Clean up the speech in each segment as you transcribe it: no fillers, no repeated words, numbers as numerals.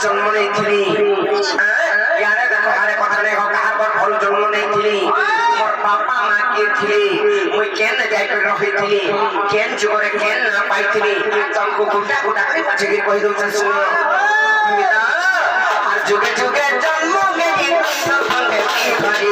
জন্ম নেইছিলি ইয়ারে দেখো আরে কথা নেই কাহার ঘর ফল জন্ম নেইছিলি মোর বাপা মা কে ছিলি মুই কেন যাই করে রহিছিলি কেন যুগরে কেন না পাইছিলি তমকু গোটা গোটা করে পাছে গিয়ে কই দউছ শুনো আর যুগে যুগে জন্ম নেই সঙ্গে কি করি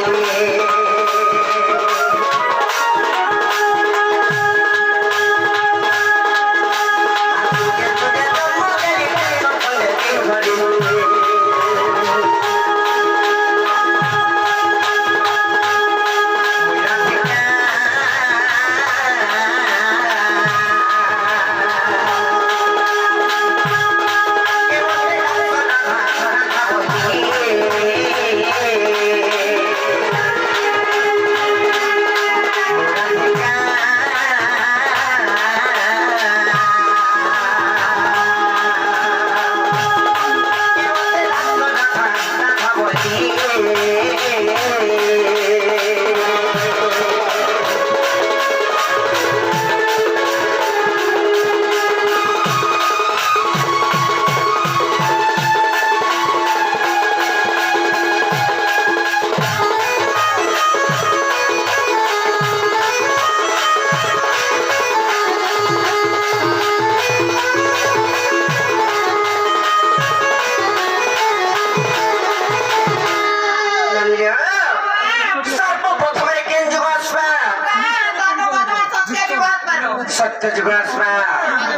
सत्य जुग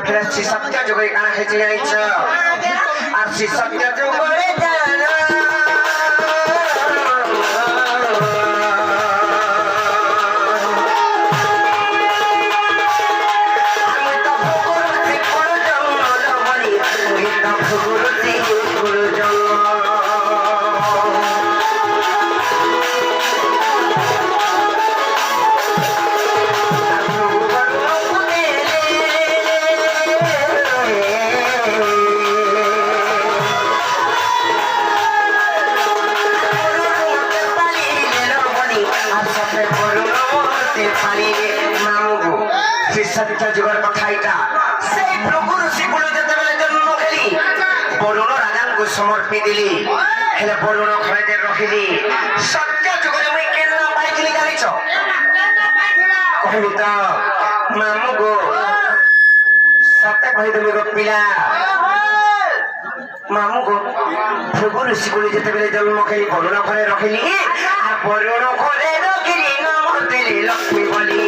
फिर सत्य जुग काना हेची जाइछ আর সে সত্য যুগরে জানা আমি তো ভগবতী কোন জন্ম লবনি আমি তো ভগবতী কোন জন্ম सत्य जुगर कथा এটা সেই প্রভু ঋষিগুলো যেতেবেলে জন্ম খেলি বরুণ রাজাଙ୍କୁ সমর্পি দিলি হেলে বরুণ ঘরেতে রহিলি সত্য যুগরে মুই কেন না পাইছিলি জানিছ কহিলি তো মামু গো সত্য কহিদেবি গো পিলা মামু গো প্রভু ঋষিগুলো যেতেবেলে জন্ম খেলি বরুণ ঘরে রহিলি আর বরুণ ঘরে রহিলি নাম দিলি লক্ষ্মী বলি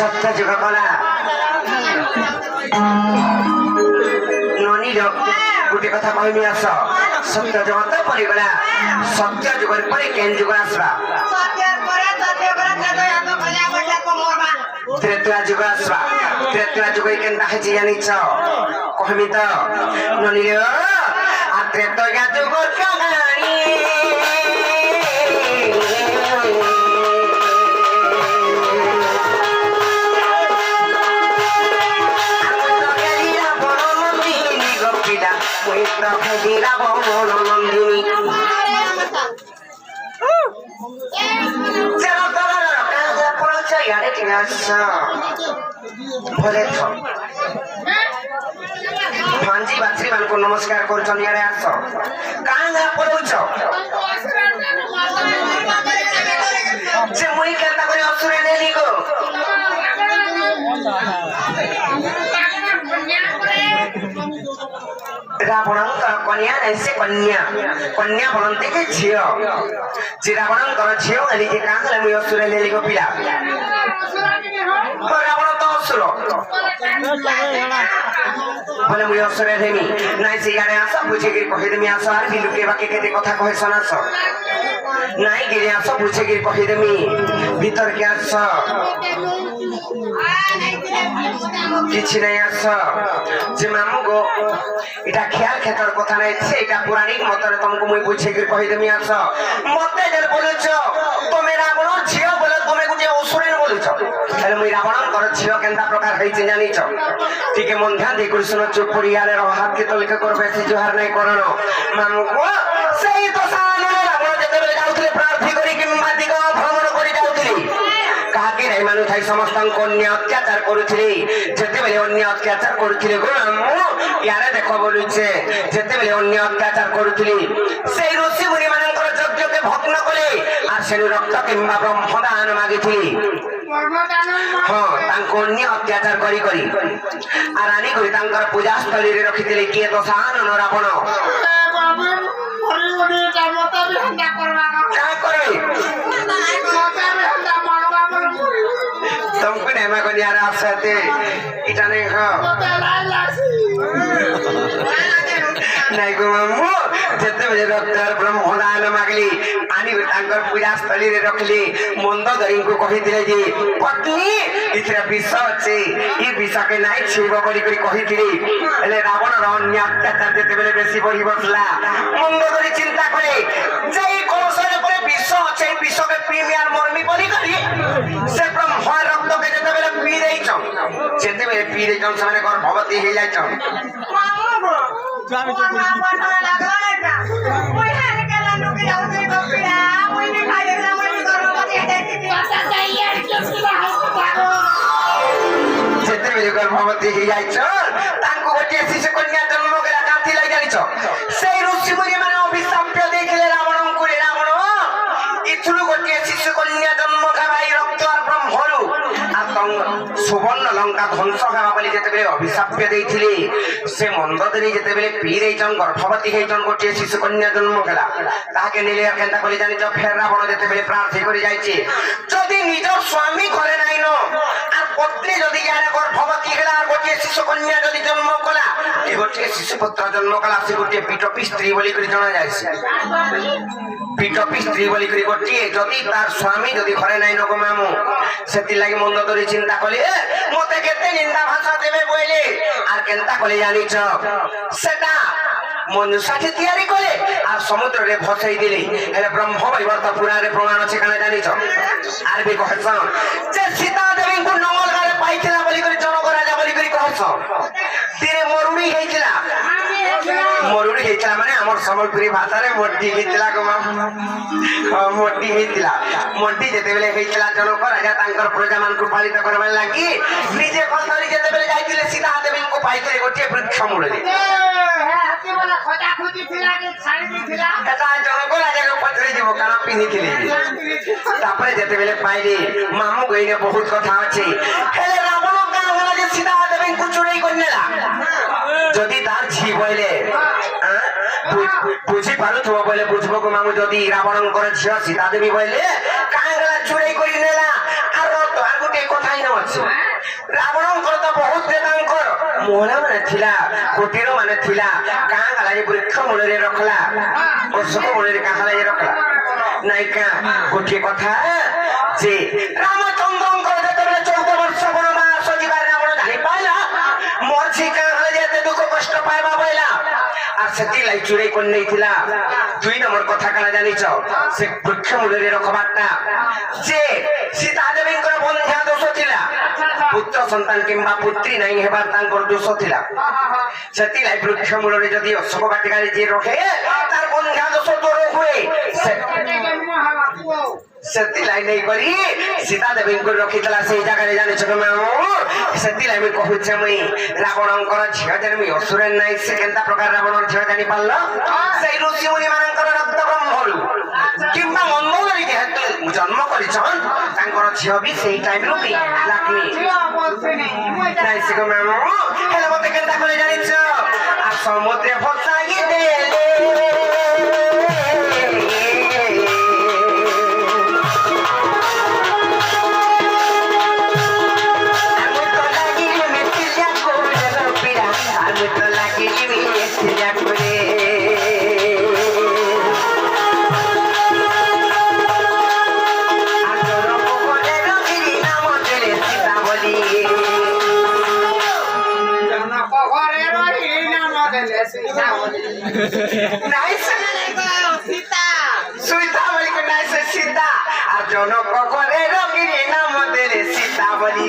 सत्य जुग कला ननी गोटे कथा कहमी आस सत्य जगत परिगला सत्य जुग पर केन जुग आसरा त्रेता जुग आसरा त्रेता जुग केन दाखिछि जानिछ कहमी त ननी आ त्रेता जुग कहानी Hidira bono nandini Jero tara kaza polocha yare kinasa Bole to Bhanji batri banko namaskar korchon yare aso Kaza polocha Je mui kanta kore asure neli go रावणंकर कन्या ऐसे कन्या कन्या बनते के झियो जे रावणंकर झियो एली के कांगले मुय असुर लेली को पिला রাবণ তো অসুর বলে মুই অসুরে দেমি নাই সিগারে আস বুঝিকি কহিদেমি আস আর বিলুকে বাকি কেতে কথা কহে শোনাস নাই গিরে আস বুঝিকি কহিদেমি ভিতরকে আস কিছু নাই আস যে মামু গো এটা খেয়াল খেতার কথা নাই সেটা পুরাণিক মতরে তোমাকে মুই বুঝিকি কহিদেমি আস মতে যে বলেছ তুমি রাবণ ঝিও বলে তুমি গোটে অসুরের বলেছ তাহলে মুই রাবণ কর ঝিও কেনতা প্রকার হয়েছে জানিছ টিকে মন ধ্যান দিয়ে কৃষ্ণ চুপ পড়িয়ালে হাতকে তলিকে করবে সে জোহার নাই করণ মামু গো সেই তো সামনে রাবণ যেতেবেলে যাউଥିଲେ প্রার্থী করি কিংবা দিগ ভ্রমণ করে যাউଥିଲେ কাহাকে নাই মানুষ থাই সমস্ত অন্য অত্যাচার করুଥିଲେ যেতেবেলে অন্য অত্যাচার করুଥିଲେ গো মামু ইয়ারে দেখো বলুছে যেতেবেলে অন্য অত্যাচার করুଥିଲେ সেই ঋষি মুনি মানଙ୍କର যজ্ঞকে ভগ্ন করে আর সেনু রক্ত কিংবা ব্রহ্মদান মাগিଥିଲେ ହଁ ତାଙ୍କୁ ଅନ୍ୟ ଅତ୍ୟାଚାର କରି କରି আর আনি করে ତାଙ୍କର ପୂଜାସ୍ଥଳୀରେ ରଖିଥିଲେ କିଏ ତ ସାନନ ରାବଣ କାହା କରିବେ ତମକୁ ନେମା କରିବାର ଆସତେ ଏଇଟା ନେଇ ହଁ ନାଇଁ ଗো ମାମୁ ଯେତେବେଳେ ରକ୍ତର ବ୍ରହ୍ମଦାନ ମାଗିଲି ଆଣି ତାଙ୍କର ପୂଜାସ୍ଥଳୀରେ ରଖିଲି ମନ୍ଦୋଦରୀଙ୍କୁ କହିଥିଲେ ଯେ ପତ୍ନୀ ଏଥିରେ ବିଷ ଅଛି ଏ ବିଷକେ ନାଇଁ ଛୁଇଁବ ବୋଲିକରି କହିଥିଲି ହେଲେ ରାବଣର ଅନ୍ୟ ଅତ୍ୟାଚାର ଯେତେବେଳେ ବେଶୀ ବଢି ବସିଲା ମନ୍ଦୋଦରୀ ଚିନ୍ତା କଲେ ଯେ ଏଇ କଳସରେ ପରେ ବିଷ ଅଛି ଏଇ ବିଷକେ ପିଇବି আর ମରମି ବୋଲିକରି ସେ ବ୍ରହ୍ମ ରକ୍ତକେ ଯେତେବେଳେ ପିଇ ଦେଇଛନ୍ ଯେତେବେଳେ ପିଇ ଦେଇଛନ୍ ସେମାନେ ଗର୍ଭବତୀ ହେଇଯାଇଛନ୍ ଯେତେବେଳେ ଗର୍ଭବତୀ ହେଇଯାଇଛ ତାଙ୍କୁ ଗୋଟିଏ ଶିଶୁ କନ୍ୟା ଜନ୍ମ କଲା କାନ୍ତି ଲାଗି ଜାଣିଛ ସେଇ ଋଷି ମୁନି ମାନେ ଅଭିଶାପ୍ୟ ଦେଇଥିଲେ ରାବଣଙ୍କୁ ରାବଣ ଏଥିରୁ ଗୋଟିଏ ଶିଶୁ କନ୍ୟା ଜନ୍ମ ଖାଇ ରକ୍ତ আর ବ୍ରହ୍ମରୁ ସୁବର୍ଣ୍ଣ ଲଙ୍କା ଧ୍ୱଂସ ହେବା ବୋଲି ଯେତେବେଳେ ଅଭିଶାପ୍ୟ ଦେଇଥିଲେ ସେ ମନ୍ଦୋଦରୀ ଯେତେବେଳେ ପିଇ ଦେଇଛନ୍ ଗର୍ଭବତୀ ହେଇଛନ୍ ଗୋଟିଏ ଶିଶୁ କନ୍ୟା ଜନ୍ମ କଲା ତାହାକେ ନେଲେ କେନ୍ତା କରି ଜାଣିଛ ଫେର ରାବଣ ଯେତେବେଳେ ପ୍ରାର୍ଥୀ କରି ଯାଇଛି ଯଦି ନିଜ ସ୍ୱାମୀ ଘରେ ନାଇନ আর পত্নী যদি ইয়ারে গর্ভবতী ହେଲା আর ଗୋଟିଏ ଶିଶୁ କନ୍ୟା ଯଦି ଜନ୍ମ କଲା ଏ ଗୋଟିଏ ଶିଶୁ ପୁତ୍ର ଜନ୍ମ କଲା ସେ ଗୋଟିଏ ପିଟପି ସ୍ତ୍ରୀ ବୋଲି କରି ଜଣା ଯାଇଛି পিটপি স্ত্রী বলি করে গোটিয়ে যদি তার স্বামী যদি ঘরে নাই নগো মামু সেতিলাগি মন্দোদরী চিন্তা কলে মতে কেতে নিন্দা ভাষা দেবে বইলে আর কেনতা কলে জানিছ সেটা মনুষ্যাটি তৈরি করে আর সমুদ্রে ভসাই দিলে হেলে ব্রহ্ম বৈবর্ত পুরাণে প্রমাণ আছে কেন জানিছ আর বি কহছ যে সীতা দেবীଙ୍କୁ নঙ্গলগারে পাইছিলা বলি করে জনগরাজা বলি করে কহছ তীরে মরুড়ি হয়েছিলা মরুড়ি হয়েছিলা মানে আমার সম্বলপুরী ভাষারে মড্ডি হয়েছিলা গো মড্ডি হয়েছিলা মড্ডি যেতেবেলে হয়েছিলা জনক রাজা তাঙ্কর প্রজা মানকু পালিত করবার লাগি নিজে কলধরি যেতেবেলে যাইছিলে সীতা দেবীଙ୍କୁ পাইছিলে গোটিয়ে বৃক্ষ মূଳରେ তারপরে যেতেবেলে পাইলে মামু গইনে বহুত কথা আছে হেলে রাবণ কান হলা যে সীতা দেবীଙ୍କୁ চুরি করে নেলা যদি তার ঝি বইলে বুঝি পারুথব বলে বুঝবো গো মামু যদি রাবণঙ্কর ঝিও সীতা দেবী বইলে কাঙ্গলা চুরি করে নেলা আর আর গোটে কথাই না আছে রাবণঙ্কর তো বহুত বেদাঙ্কর মোহনা মানে থিলা কোটির মানে থিলা কাঙ্গলা যে বৃক্ষ মূଳରେ রখলা অশোক মূଳରେ কাঙ্গলা যে রখলা নাইকা গোটিয়ে কথা যে রামচন্দ্রঙ্কর যেতেবেলে 14 বর্ষ বনবাস ଯିବାର ରାବଣ ଜାଣି ପାଇଲା মোর ঝি কাঙ্গলা যেতে দুঃখ কষ্ট পাইবা বইলা আর সেতিলাই চুরি করে নেইছিলা দুই নম্বর কথা কানা জানিছ সে বৃক্ষ মূଳରେ রখবারটা যে সীতা দেবীଙ୍କର বন্ধ্যা দোষ ଥିଲା পুত্র সন্তান কিংবা পুত্রী নাই হেবার তাঙ্কর দোষ ଥିଲା সেতিলাই বৃক্ষ মূଳରେ যদি অশোক বাটিকারে যে রখে তার বন্ধ্যা দোষ দূর ହୁଏ সেতিলাই নেই করি সীতা দেবীଙ୍କୁ রখিଥିଲା সেই জায়গায় জানিছ তুমি সেতিলাই আমি কহুছে মুই রাবণঙ্কর ঝিও জানি অসুরের নাই সে কেনতা প্রকার রাবণর ঝিও জানি পারল সেই ঋষি মুনি মানଙ୍କର রক্ত ব্রহ্মରୁ কিংবা মন্দোদরী যেহেতু জন্ম করিছন তাঙ্কর ঝিও বি সেই টাইমରୁ বি লাক্ষ্মী নাই সে গো মামু হেলে মতে কেনতা করে জানিছ আর সমুদ্রে ভসাই দেলে নাই সীতা সুইতা বলি নাই সীতা আর জনক করে রোগীর নাম দিলে সীতা বলি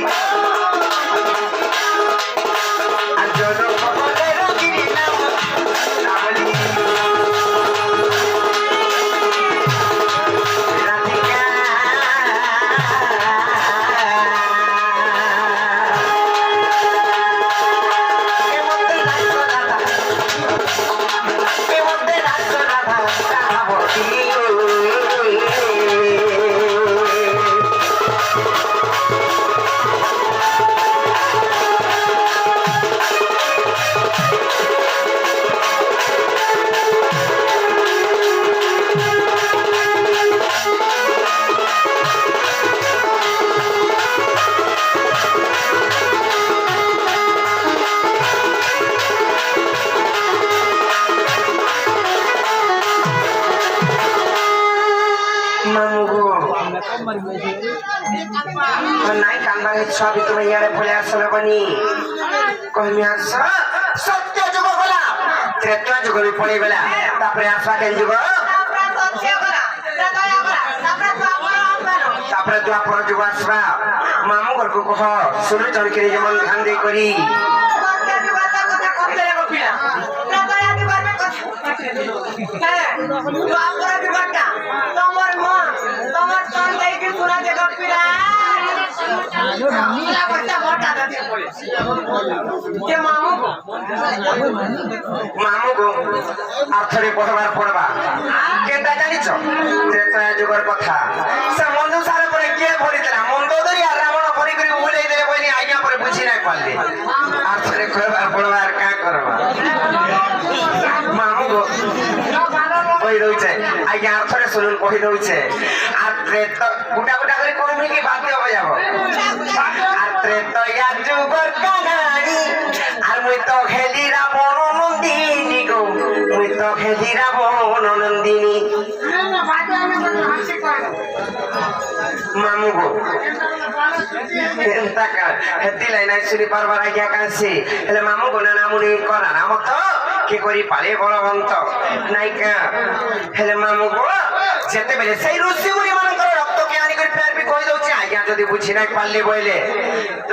আর জনক করে রোগীর নাম সীতা বলি নাই কান্দার সবই তুমি ইয়ারে বলে আসলে বনি কইমি আস সত্য যুগ গলা ত্রেতা যুগ পড়ে গলা তারপরে আসা কেন যুগ তারপরে দ্বাপর যুগ আসবা মামু ঘরকু কহ শুরু চরকিরে যেমন ধ্যান দিয়ে করি মামুগো আর্থরে পড়বার পড়বা কেনটা জানিছ ত্রেতা যুগের কথা সে মন্দ সারে পরে কে ভরিতলা মন্দ ধরি আর রাবণ ভরি করে উড়াই দেবে বইনি আজ্ঞা পরে বুঝি নাই পারলে আর্থরে করবার পড়বার কা করবা মামুগো কই রইছে আজ্ঞা আর্থরে শুনুন কই রইছে আর ত্রেতা গুটা গুটা করে কমই কি বাদ দেব যাব আর ত্রেতা যুগের কাহিনী আর মুই তো খেলি রাবণ নন্দিনী গো মুই তো খেলি রাবণ নন্দিনী মামু গো এন্তাকা হেতি লাইনাই শুনি পারবার আজ্ঞা কাছে হেলে মামু গো না নামুনি করা নাম তো কি করি পালে বলবন্ত নাইকা হেলে মামু গো যেতে বেলে সেই ঋষি মুনি মানଙ୍କର রক্ত কে আনি করে ফেরবি কই দউছি আজ্ঞা যদি বুঝি নাই পারলে বইলে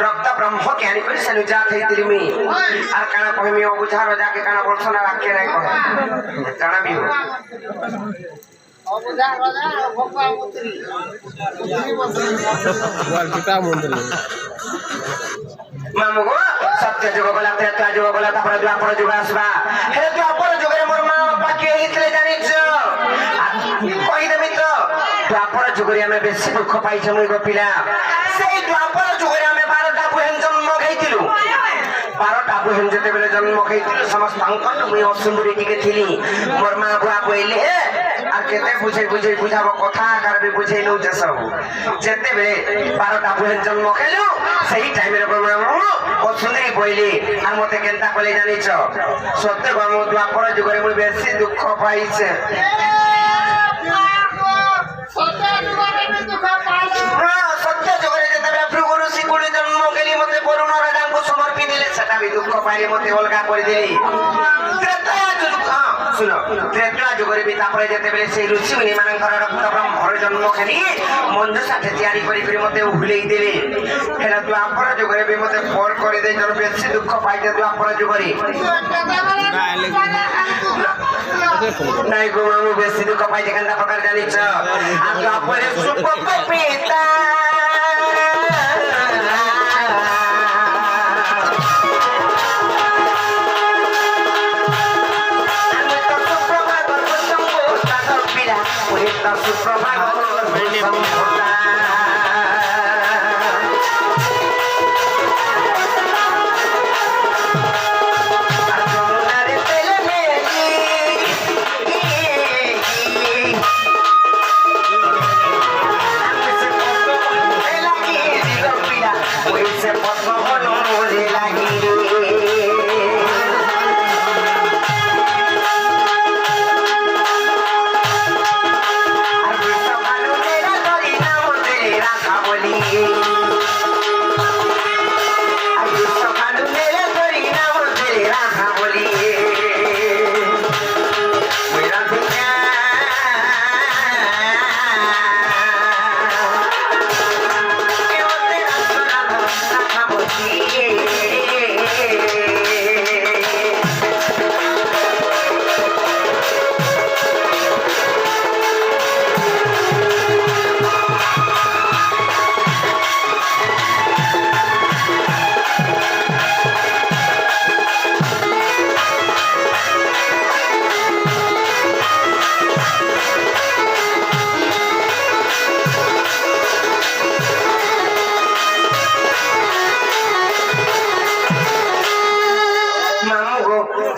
রক্ত ব্রহ্ম কে আনি করে সেনু যা থইতিলি মি আর কানা কইমি ও বুঝা রাজা কে কানা বলছ না রাখকে নাই কহ কানা বিহু অবুঝা রাজা ভক্তা মন্ত্রী ওয়ার পিতা মন্ত্রী মামু গো সত্য যুগ গলা ত্রেতা যুগ গলা তারপরে দ্বাপর যুগ আসবা হে দ্বাপর যুগের মোর মা বাবা কে হিতলে জানিছ কই দেবি তো দ্বাপর যুগরে আমি বেশি দুঃখ পাইছি মুই গো পিলা সেই দ্বাপর যুগরে আমি 12টা বুহেন জন্ম খাইতিলু 12টা বুহেন যেতেবেলে জন্ম খাইতিলু সমস্ত অঙ্কন মুই অসুন্দরী টিকে থিলি মোর মা বুয়া কইলে আর কেতে বুঝাই বুঝাব কথা কারবি বুঝাই লউ যে সব যেতেবেলে 12টা বুহেন জন্ম খাইলু সেই টাইমের অসুন্দরী বইলি আর মতে কেনটা কইলে জানিছ সত্য গম দ্বাপর যুগরে মুই বেশি দুঃখ পাইছে সত্য যুগরে যেতেবেলে ভৃগুরু শিকুড়ি জন্ম গেলি মতে বরুণ রাজাଙ୍କୁ সমর্পি দিলে সেটা বি দুঃখ পাইলে মতে অলগা করে দিলি ত্রেতা যুগ শুনো ত্রেতা যুগরে বি তারপরে যেতেবেলে সেই ঋষি মুনি ମାନଙ୍କର রক্ত ব্রহ্মর জন্ম খেলি মঞ্জু সাথে ତିଆରି କରି କରି মতে উহলেই দিলে হেলা দ্বাপর যুগরে বি মতে ফল করে দেই জন বেশি দুঃখ পাইতে দ্বাপর যুগরে নাই গো মামু বেশি দুঃখ পাইতে কেনটা প্রকার জানিছ আর দ্বাপরে সুপপ পিতা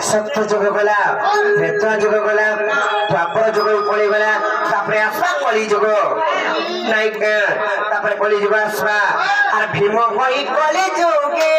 सत्य जुग गला त्रेता जुग गला द्वापर जुग पड़ी गला तापरे आसवा कली जुग नाई तापरे कली जुग आसवा और भीम होई कली जुगे